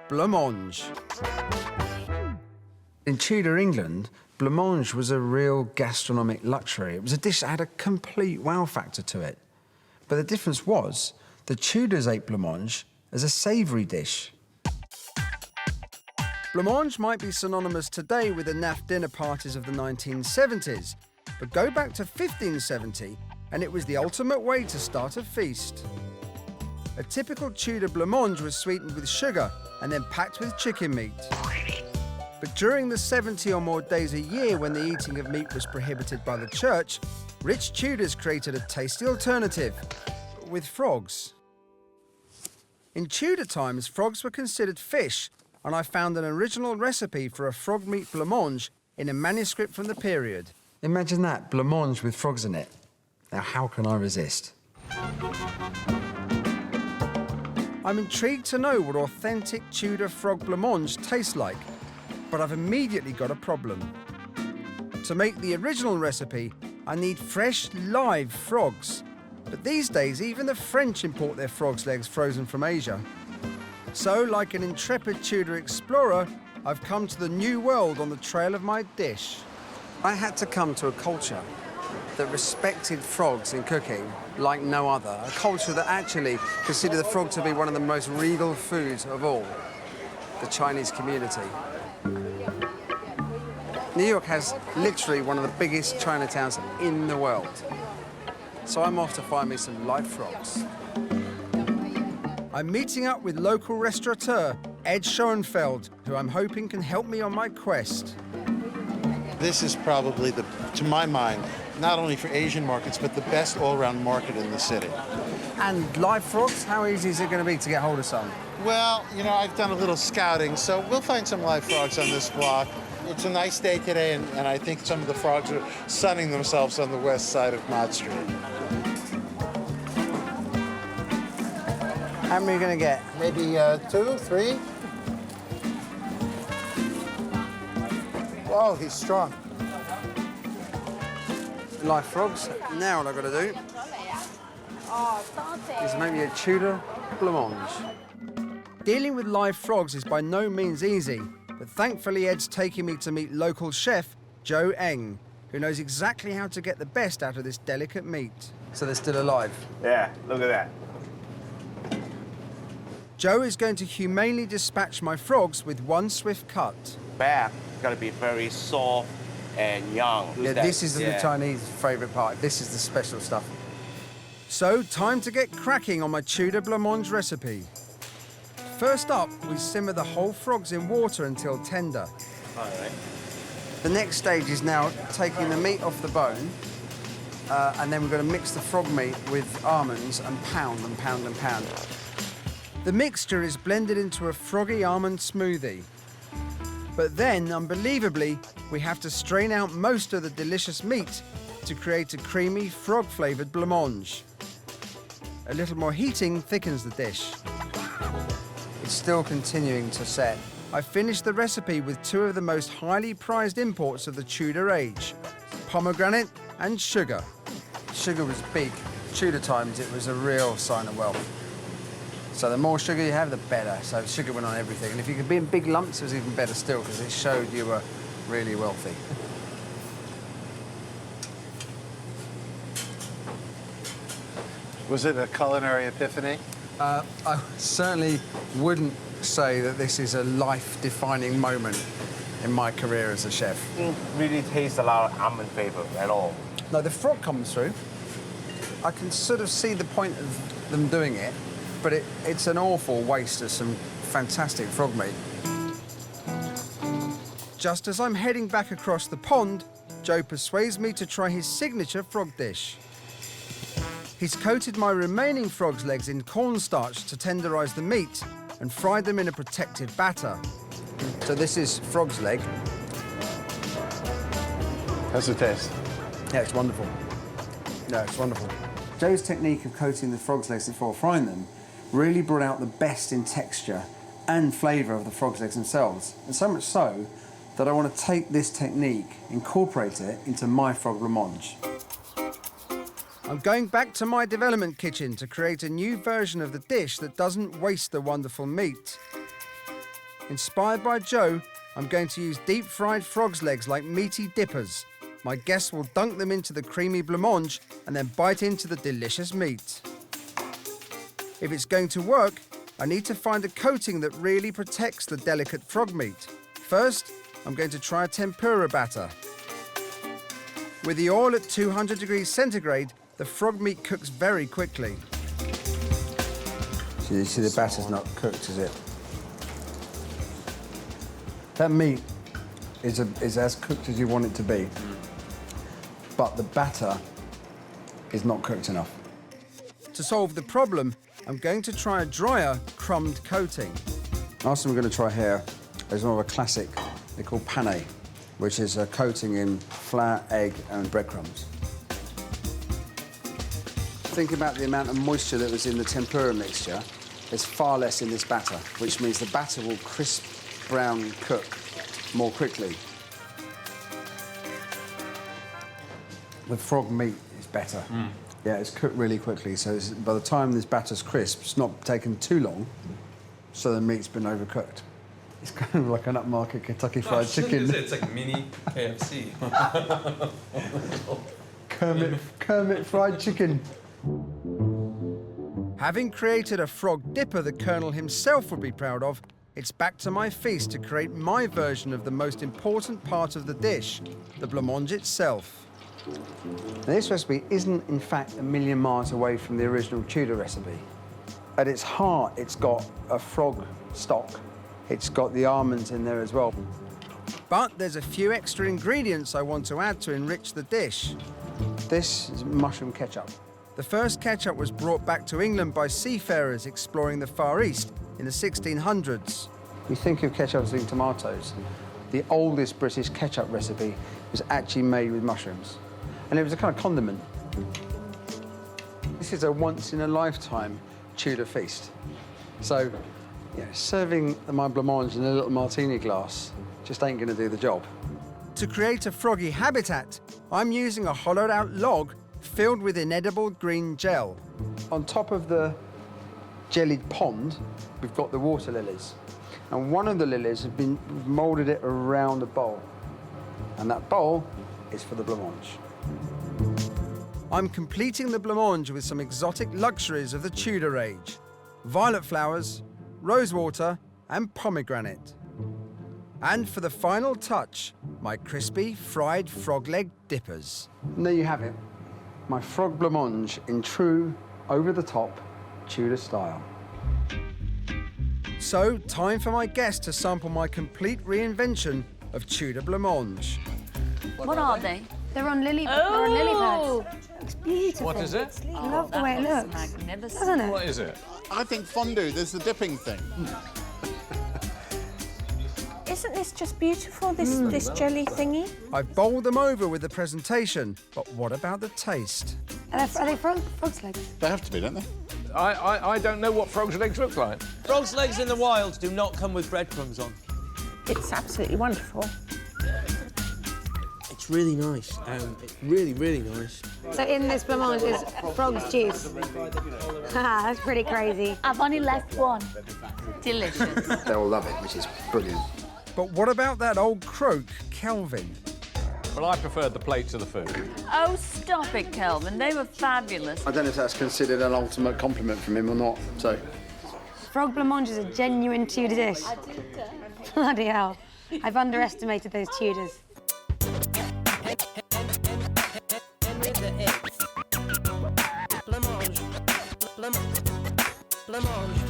blancmange. In Tudor England, blancmange was a real gastronomic luxury. It was a dish that had a complete wow factor to it. But the difference was the Tudors ate blancmange as a savoury dish. Blancmange might be synonymous today with the naff dinner parties of the 1970s, but go back to 1570 and it was the ultimate way to start a feast. A typical Tudor blancmange was sweetened with sugar and then packed with chicken meat. But during the 70 or more days a year when the eating of meat was prohibited by the church, rich Tudors created a tasty alternative with frogs. In Tudor times, frogs were considered fish, and I found an original recipe for a frog meat blancmange in a manuscript from the period. Imagine that, blancmange with frogs in it. Now, how can I resist? I'm intrigued to know what authentic Tudor frog blancmange tastes like, but I've immediately got a problem. To make the original recipe, I need fresh, live frogs. But these days, even the French import their frogs' legs frozen from Asia. So, like an intrepid Tudor explorer, I've come to the new world on the trail of my dish. I had to come to a culture that respected frogs in cooking like no other. A culture that actually considered the frog to be one of the most regal foods of all, the Chinese community. New York has literally one of the biggest Chinatowns in the world. So I'm off to find me some live frogs. I'm meeting up with local restaurateur Ed Schoenfeld, who I'm hoping can help me on my quest. This is probably, to my mind, not only for Asian markets, but the best all-round market in the city. And live frogs, how easy is it going to be to get hold of some? Well, you know, I've done a little scouting, so we'll find some live frogs on this block. It's a nice day today, and I think some of the frogs are sunning themselves on the west side of Mott Street. How many are you going to get? Maybe 2, 3. Oh, he's strong. Live frogs. Now what I've got to do is maybe a Tudor blancmange. Dealing with live frogs is by no means easy, but thankfully Ed's taking me to meet local chef Joe Eng, who knows exactly how to get the best out of this delicate meat. So they're still alive? Yeah, look at that. Joe is going to humanely dispatch my frogs with one swift cut. Back got to be very soft and young. Yeah, this is the Chinese favourite part. This is the special stuff. So, time to get cracking on my Tudor blancmange recipe. First up, we simmer the whole frogs in water until tender. All right. The next stage is now taking the meat off the bone, and then we're going to mix the frog meat with almonds and pound and pound and pound. The mixture is blended into a froggy almond smoothie. But then, unbelievably, we have to strain out most of the delicious meat to create a creamy, frog-flavoured blancmange. A little more heating thickens the dish. It's still continuing to set. I finished the recipe with two of the most highly prized imports of the Tudor age, pomegranate and sugar. Sugar was big. Tudor times, it was a real sign of wealth. So the more sugar you have, the better. So sugar went on everything. And if you could be in big lumps, it was even better still, because it showed you were really wealthy. Was it a culinary epiphany? I certainly wouldn't say that this is a life-defining moment in my career as a chef. Really taste a lot of almond flavor at all. No, the frog comes through. I can sort of see the point of them doing it, but it's an awful waste of some fantastic frog meat. Just as I'm heading back across the pond, Joe persuades me to try his signature frog dish. He's coated my remaining frog's legs in cornstarch to tenderise the meat and fried them in a protective batter. So this is frog's leg. How's it taste? Yeah, it's wonderful. No, it's wonderful. Joe's technique of coating the frog's legs before frying them really brought out the best in texture and flavour of the frog's legs themselves. And so much so that I want to take this technique, incorporate it into my frog blancmange. I'm going back to my development kitchen to create a new version of the dish that doesn't waste the wonderful meat. Inspired by Joe, I'm going to use deep-fried frog's legs like meaty dippers. My guests will dunk them into the creamy blancmange and then bite into the delicious meat. If it's going to work, I need to find a coating that really protects the delicate frog meat. First, I'm going to try a tempura batter. With the oil at 200 degrees centigrade, the frog meat cooks very quickly. So you see the batter's not cooked, is it? That meat is as cooked as you want it to be, but the batter is not cooked enough. To solve the problem, I'm going to try a drier, crumbed coating. Last thing we're going to try here is more of a classic they call pane, which is a coating in flour, egg, and breadcrumbs. Think about the amount of moisture that was in the tempura mixture. There's far less in this batter, which means the batter will crisp, brown, cook more quickly. The frog meat is better. Yeah, it's cooked really quickly, so by the time this batter's crisp, it's not taken too long, so the meat's been overcooked. It's kind of like an upmarket Kentucky Fried Chicken. It's like mini KFC. Kermit Fried Chicken. Having created a frog dipper the Colonel himself would be proud of, it's back to my feast to create my version of the most important part of the dish, the blancmange itself. Now, this recipe isn't, in fact, a million miles away from the original Tudor recipe. At its heart, it's got a frog stock. It's got the almonds in there as well. But there's a few extra ingredients I want to add to enrich the dish. This is mushroom ketchup. The first ketchup was brought back to England by seafarers exploring the Far East in the 1600s. We think of ketchup as being tomatoes. The oldest British ketchup recipe was actually made with mushrooms. And it was a kind of condiment. This is a once-in-a-lifetime Tudor feast. So, yeah, serving my blancmange in a little martini glass just ain't going to do the job. To create a froggy habitat, I'm using a hollowed-out log filled with inedible green gel. On top of the jellied pond, we've got the water lilies. And one of the lilies we've moulded it around a bowl. And that bowl is for the blancmange. I'm completing the blancmange with some exotic luxuries of the Tudor age. Violet flowers, rosewater, and pomegranate. And for the final touch, my crispy fried frog leg dippers. And there you have it. My frog blancmange in true, over-the-top Tudor style. So, time for my guests to sample my complete reinvention of Tudor blancmange. What are they? They're on lily pads. It's beautiful. What is it? I love the way it looks. Magnificent. Doesn't it? What is it? I think fondue, there's the dipping thing. Isn't this just beautiful, this jelly thingy? I've bowled them over with the presentation, but what about the taste? Are they frog's legs? They have to be, don't they? I don't know what frog's legs look like. Frog's legs in the wild do not come with breadcrumbs on. It's absolutely wonderful. It's really nice. It's really, really nice. So in this blancmange is frog's juice. That's pretty crazy. I've only left one. Delicious. They'll love it, which is brilliant. But what about that old croak, Kelvin? Well, I preferred the plate to the food. Oh, stop it, Kelvin. They were fabulous. I don't know if that's considered an ultimate compliment from him or not, so... Frog blancmange is a genuine Tudor dish. Bloody hell. I've underestimated those Tudors. Blancmange.